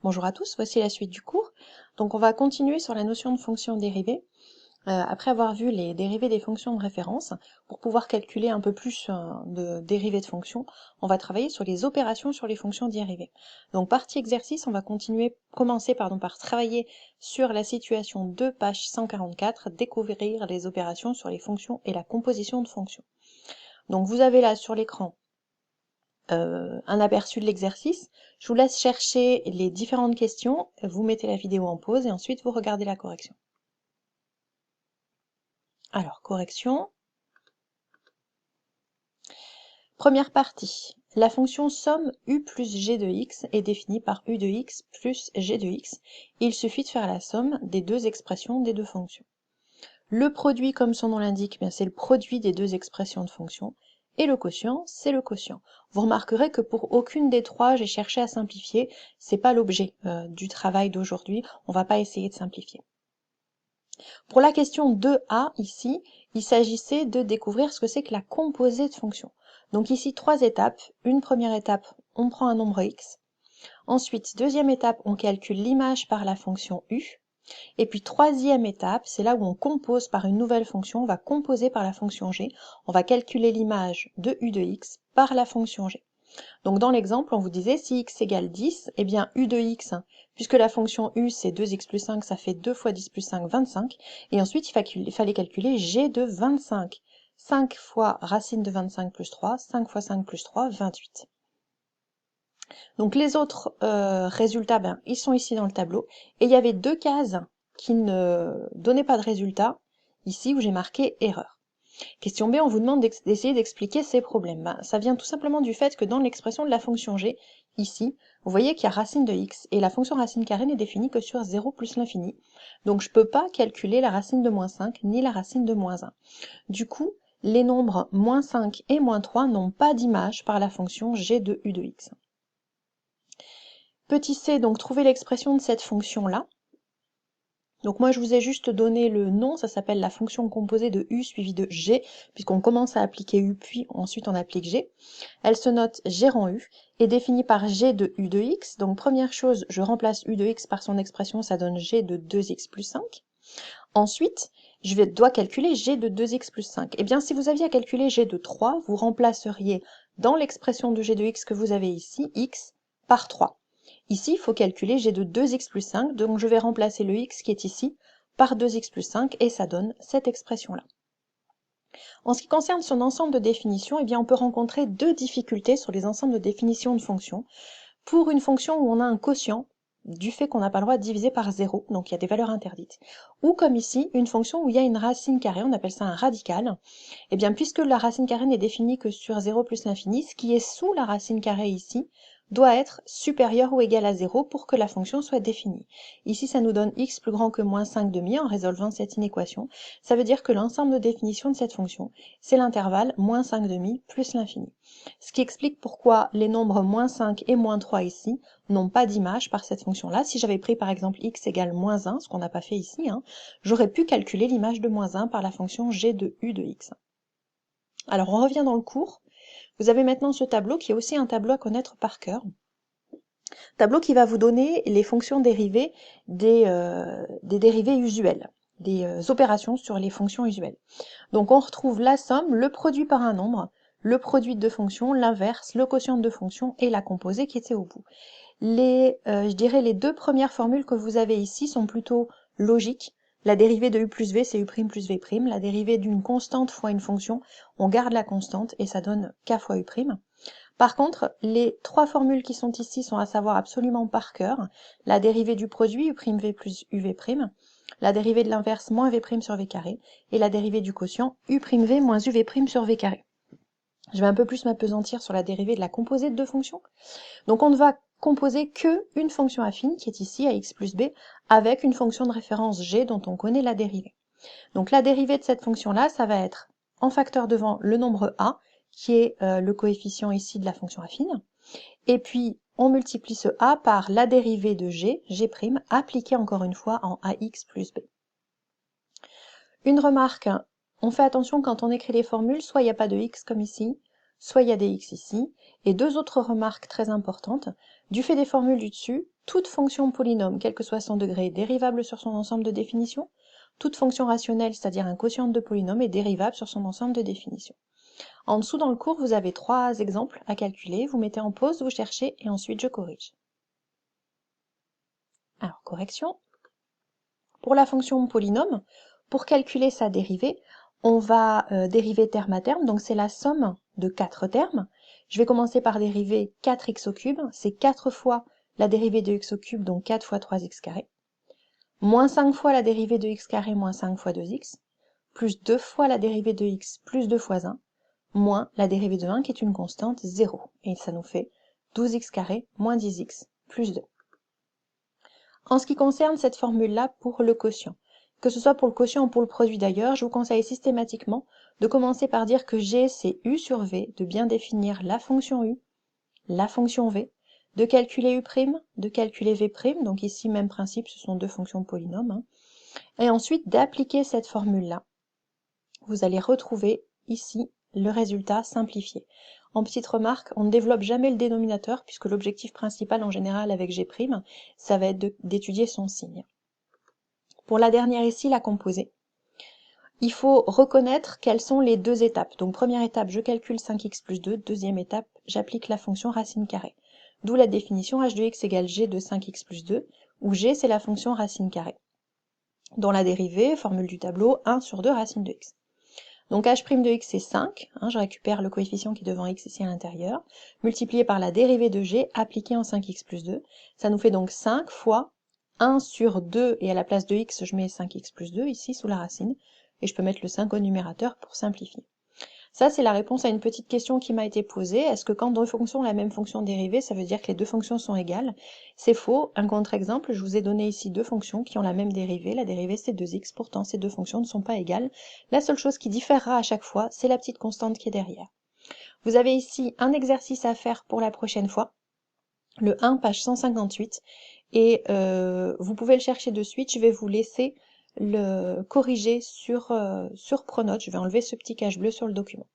Bonjour à tous, voici la suite du cours. Donc on va continuer sur la notion de fonction dérivée, après avoir vu les dérivées des fonctions de référence. Pour pouvoir calculer un peu plus de dérivées de fonctions, on va travailler sur les opérations sur les fonctions dérivées. Donc partie exercice, on va commencer par travailler sur la situation de page 144, découvrir les opérations sur les fonctions et la composition de fonctions. Donc vous avez là sur l'écran un aperçu de l'exercice. Je vous laisse chercher les différentes questions, vous mettez la vidéo en pause et ensuite vous regardez la correction. Alors, correction. Première partie. La fonction somme u plus g de x est définie par u de x plus g de x. Il suffit de faire la somme des deux expressions des deux fonctions. Le produit, comme son nom l'indique, c'est le produit des deux expressions de fonction. Et le quotient, c'est le quotient. Vous remarquerez que pour aucune des trois, j'ai cherché à simplifier. C'est pas l'objet du travail d'aujourd'hui. On va pas essayer de simplifier. Pour la question 2a, ici, il s'agissait de découvrir ce que c'est que la composée de fonction. Donc ici, trois étapes. Une première étape, on prend un nombre x. Ensuite, deuxième étape, on calcule l'image par la fonction u. Et puis troisième étape, c'est là où on compose par une nouvelle fonction, on va composer par la fonction g, on va calculer l'image de u de x par la fonction g. Donc dans l'exemple, on vous disait si x égale 10, eh bien u de x, puisque la fonction u c'est 2x plus 5, ça fait 2 fois 10 plus 5, 25, et ensuite il fallait calculer g de 25. 5 fois racine de 25 plus 3, 5 fois 5 plus 3, 28. Donc les autres résultats, ils sont ici dans le tableau. Et il y avait deux cases qui ne donnaient pas de résultat, ici où j'ai marqué erreur. Question B, on vous demande d'essayer d'expliquer ces problèmes. Ça vient tout simplement du fait que dans l'expression de la fonction g, ici, vous voyez qu'il y a racine de x, et la fonction racine carrée n'est définie que sur 0 plus l'infini. Donc je ne peux pas calculer la racine de moins 5, ni la racine de moins 1. Du coup, les nombres moins 5 et moins 3 n'ont pas d'image par la fonction g de u de x. Petit c, donc trouver l'expression de cette fonction-là. Donc moi je vous ai juste donné le nom, ça s'appelle la fonction composée de u suivie de g, puisqu'on commence à appliquer u, puis ensuite on applique g. Elle se note g rang u, est définie par g de u de x. Donc première chose, je remplace u de x par son expression, ça donne g de 2x plus 5. Ensuite, dois calculer g de 2x plus 5. Eh bien si vous aviez à calculer g de 3, vous remplaceriez dans l'expression de g de x que vous avez ici, x par 3. Ici, il faut calculer g de 2x plus 5, donc je vais remplacer le x qui est ici par 2x plus 5, et ça donne cette expression-là. En ce qui concerne son ensemble de définitions, eh bien on peut rencontrer deux difficultés sur les ensembles de définitions de fonctions. Pour une fonction où on a un quotient, du fait qu'on n'a pas le droit de diviser par 0, donc il y a des valeurs interdites. Ou comme ici, une fonction où il y a une racine carrée, on appelle ça un radical. Eh bien, puisque la racine carrée n'est définie que sur 0 plus l'infini, ce qui est sous la racine carrée ici, doit être supérieur ou égal à 0 pour que la fonction soit définie. Ici, ça nous donne x plus grand que moins 5 demi en résolvant cette inéquation. Ça veut dire que l'ensemble de définition de cette fonction, c'est l'intervalle moins 5 demi plus l'infini. Ce qui explique pourquoi les nombres moins 5 et moins 3 ici n'ont pas d'image par cette fonction-là. Si j'avais pris par exemple x égale moins 1, ce qu'on n'a pas fait ici, j'aurais pu calculer l'image de moins 1 par la fonction g de u de x. Alors on revient dans le cours. Vous avez maintenant ce tableau qui est aussi un tableau à connaître par cœur. Tableau qui va vous donner les fonctions dérivées des dérivées usuelles, des opérations sur les fonctions usuelles. Donc on retrouve la somme, le produit par un nombre, le produit de deux fonctions, l'inverse, le quotient de deux fonctions et la composée qui était au bout. Je dirais les deux premières formules que vous avez ici sont plutôt logiques. La dérivée de u plus v, c'est u' plus v'. La dérivée d'une constante fois une fonction, on garde la constante et ça donne k fois u'. Par contre, les trois formules qui sont ici sont à savoir absolument par cœur. La dérivée du produit, u'v plus uv', la dérivée de l'inverse, moins v' sur v carré, et la dérivée du quotient, u'v moins uv' sur v carré. Je vais un peu plus m'appesantir sur la dérivée de la composée de deux fonctions. Donc on ne va composer que une fonction affine, qui est ici, à x plus b, avec une fonction de référence g dont on connaît la dérivée. Donc la dérivée de cette fonction-là, ça va être en facteur devant le nombre a, qui est le coefficient ici de la fonction affine, et puis on multiplie ce a par la dérivée de g', appliquée encore une fois en ax plus b. Une remarque, on fait attention quand on écrit les formules, soit il n'y a pas de x comme ici, soit il y a des x ici. Et deux autres remarques très importantes. Du fait des formules du dessus, toute fonction polynôme, quel que soit son degré, est dérivable sur son ensemble de définitions. Toute fonction rationnelle, c'est-à-dire un quotient de polynôme, est dérivable sur son ensemble de définitions. En dessous dans le cours, vous avez 3 exemples à calculer. Vous mettez en pause, vous cherchez et ensuite je corrige. Alors, correction. Pour la fonction polynôme, pour calculer sa dérivée, on va dériver terme à terme, donc c'est la somme de 4 termes. Je vais commencer par dériver 4x au cube, c'est 4 fois la dérivée de x au cube, donc 4 fois 3x carré, moins 5 fois la dérivée de x carré moins 5 fois 2x, plus 2 fois la dérivée de x plus 2 fois 1, moins la dérivée de 1 qui est une constante 0. Et ça nous fait 12x carré moins 10x plus 2. En ce qui concerne cette formule-là pour le quotient, que ce soit pour le quotient ou pour le produit d'ailleurs, je vous conseille systématiquement de commencer par dire que G c'est U sur V, de bien définir la fonction U, la fonction V, de calculer U', de calculer V', donc ici même principe, ce sont deux fonctions polynômes, hein. Et ensuite d'appliquer cette formule-là. Vous allez retrouver ici le résultat simplifié. En petite remarque, on ne développe jamais le dénominateur puisque l'objectif principal en général avec G', ça va être d'étudier son signe. Pour la dernière ici, la composée, il faut reconnaître quelles sont les deux étapes. Donc première étape, je calcule 5x plus 2. Deuxième étape, j'applique la fonction racine carrée. D'où la définition h de x égale g de 5x plus 2, où g c'est la fonction racine carrée. Dans la dérivée, formule du tableau, 1 sur 2 racine de x. Donc h' de x c'est 5, hein, je récupère le coefficient qui est devant x ici à l'intérieur, multiplié par la dérivée de g appliquée en 5x plus 2. Ça nous fait donc 5 fois 1 sur 2, et à la place de x, je mets 5x plus 2 ici sous la racine, et je peux mettre le 5 au numérateur pour simplifier. Ça, c'est la réponse à une petite question qui m'a été posée. Est-ce que quand deux fonctions ont la même fonction dérivée, ça veut dire que les deux fonctions sont égales? C'est faux. Un contre-exemple, je vous ai donné ici deux fonctions qui ont la même dérivée. La dérivée, c'est 2x. Pourtant, ces deux fonctions ne sont pas égales. La seule chose qui différera à chaque fois, c'est la petite constante qui est derrière. Vous avez ici un exercice à faire pour la prochaine fois. Le 1, page 158. Et vous pouvez le chercher de suite. Je vais vous laisser le corriger sur Pronote. Je vais enlever ce petit cache bleu sur le document.